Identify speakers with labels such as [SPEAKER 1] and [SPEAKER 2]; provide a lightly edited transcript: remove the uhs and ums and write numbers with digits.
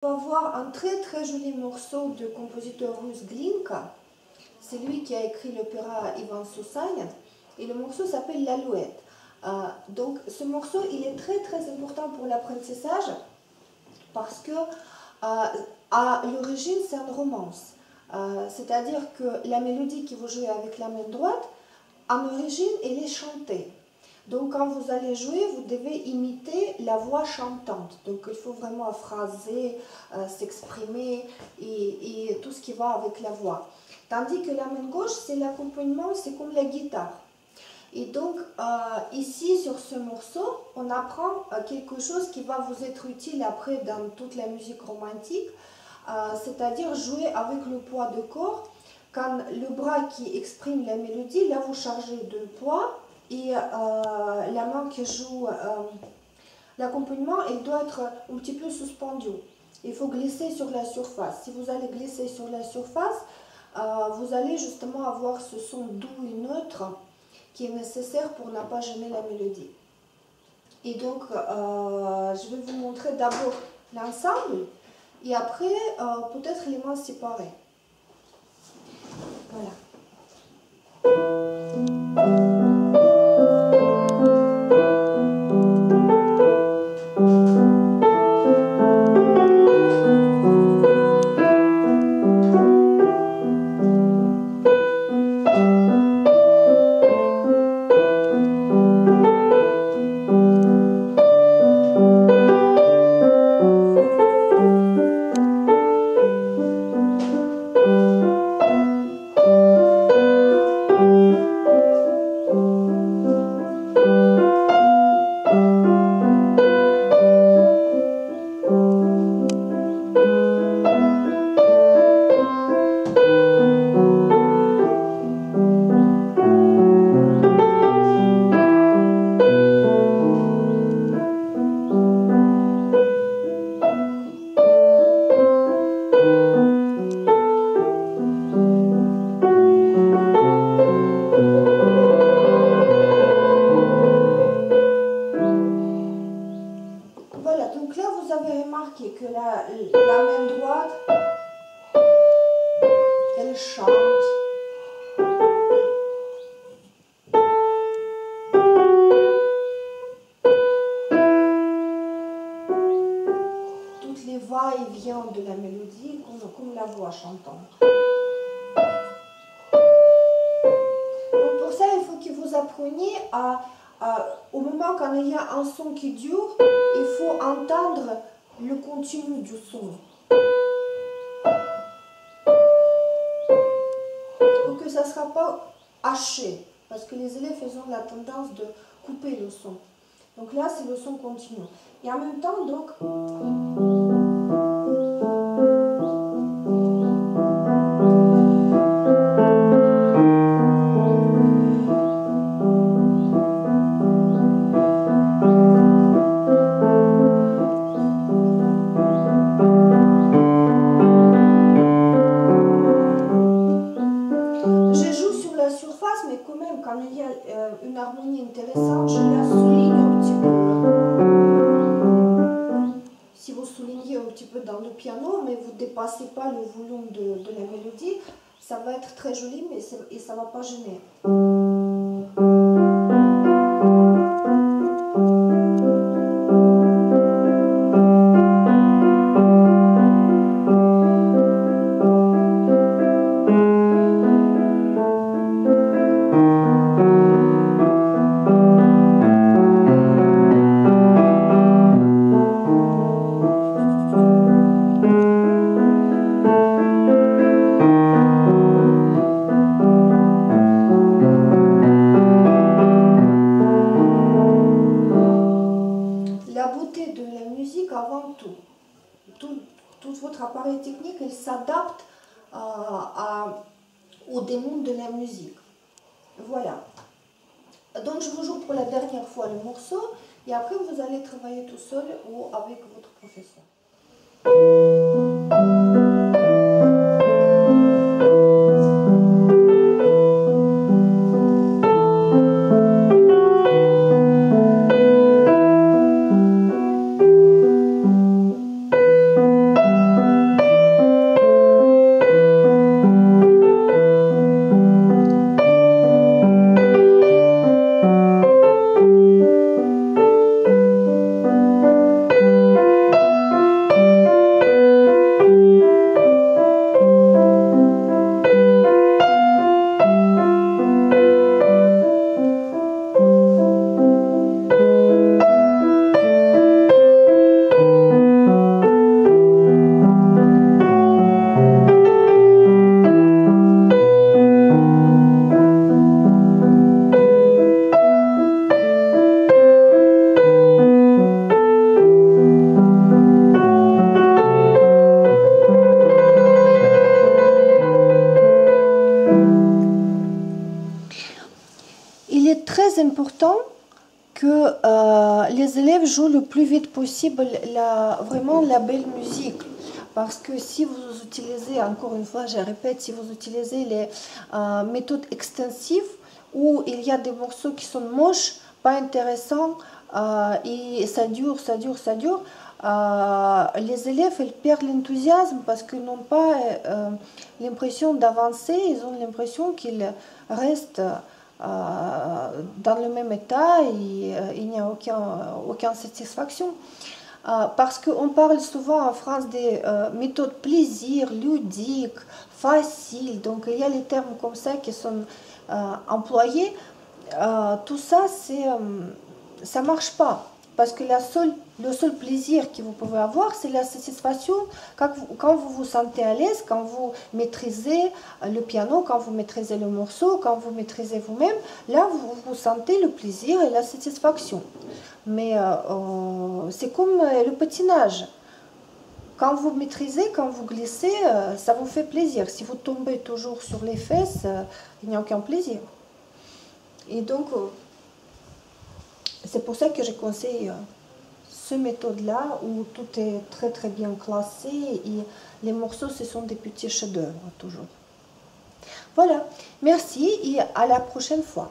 [SPEAKER 1] On va voir un très joli morceau de compositeur russe Glinka. C'est lui qui a écrit l'opéra Ivan Soussaïn et le morceau s'appelle L'Alouette. Donc ce morceau il est très important pour l'apprentissage parce que à l'origine c'est une romance. C'est-à-dire que la mélodie que vous jouez avec la main droite, en origine elle est chantée. Donc quand vous allez jouer, vous devez imiter la voix chantante. Donc il faut vraiment phraser, s'exprimer et tout ce qui va avec la voix. Tandis que la main gauche, c'est l'accompagnement, c'est comme la guitare. Et donc ici sur ce morceau, on apprend quelque chose qui va vous être utile après dans toute la musique romantique, c'est-à-dire jouer avec le poids de corps. Quand le bras qui exprime la mélodie, là vous chargez de poids. Et la main qui joue l'accompagnement, elle doit être un petit peu suspendue. Il faut glisser sur la surface. Si vous allez glisser sur la surface, vous allez justement avoir ce son doux et neutre qui est nécessaire pour ne pas gêner la mélodie. Et donc, je vais vous montrer d'abord l'ensemble et après, peut-être les mains séparées. Voilà. Voilà, donc là vous avez remarqué que la main droite, elle chante. Toutes les va-et-vient de la mélodie, comme la voix chantante. Donc pour ça, il faut que vous appreniez au moment quand il y a un son qui dure, il faut entendre le continu du son. Pour que ça ne sera pas haché, parce que les élèves ont la tendance de couper le son. Donc là, c'est le son continu. Et en même temps, donc... Quand il y a une harmonie intéressante, je la souligne un petit peu. Si vous soulignez un petit peu dans le piano, mais vous ne dépassez pas le volume de la mélodie, ça va être très joli, mais ça ne va pas gêner. Avant tout votre appareil technique, il s'adapte au démon de la musique. Voilà. Donc je vous joue pour la dernière fois le morceau et après vous allez travailler tout seul ou avec votre professeur. important que les élèves jouent le plus vite possible vraiment la belle musique. Parce que si vous utilisez, encore une fois, je répète, si vous utilisez les méthodes extensives où il y a des morceaux qui sont moches, pas intéressants, et ça dure, les élèves ils perdent l'enthousiasme parce qu'ils n'ont pas l'impression d'avancer, ils ont l'impression qu'ils restent dans le même état et il n'y a aucune satisfaction. Parce qu'on parle souvent en France des méthodes plaisir, ludiques, faciles, donc il y a les termes comme ça qui sont employés. Tout ça, ça ne marche pas. Parce que le seul plaisir que vous pouvez avoir, c'est la satisfaction quand vous vous sentez à l'aise, quand vous maîtrisez le piano, quand vous maîtrisez le morceau, quand vous maîtrisez vous-même. Là, vous sentez le plaisir et la satisfaction. Mais c'est comme le patinage. Quand vous maîtrisez, quand vous glissez, ça vous fait plaisir. Si vous tombez toujours sur les fesses, il n'y a aucun plaisir. Et donc, c'est pour ça que je conseille cette méthode-là où tout est très très bien classé et les morceaux, ce sont des petits chefs-d'œuvre toujours. Voilà, merci et à la prochaine fois.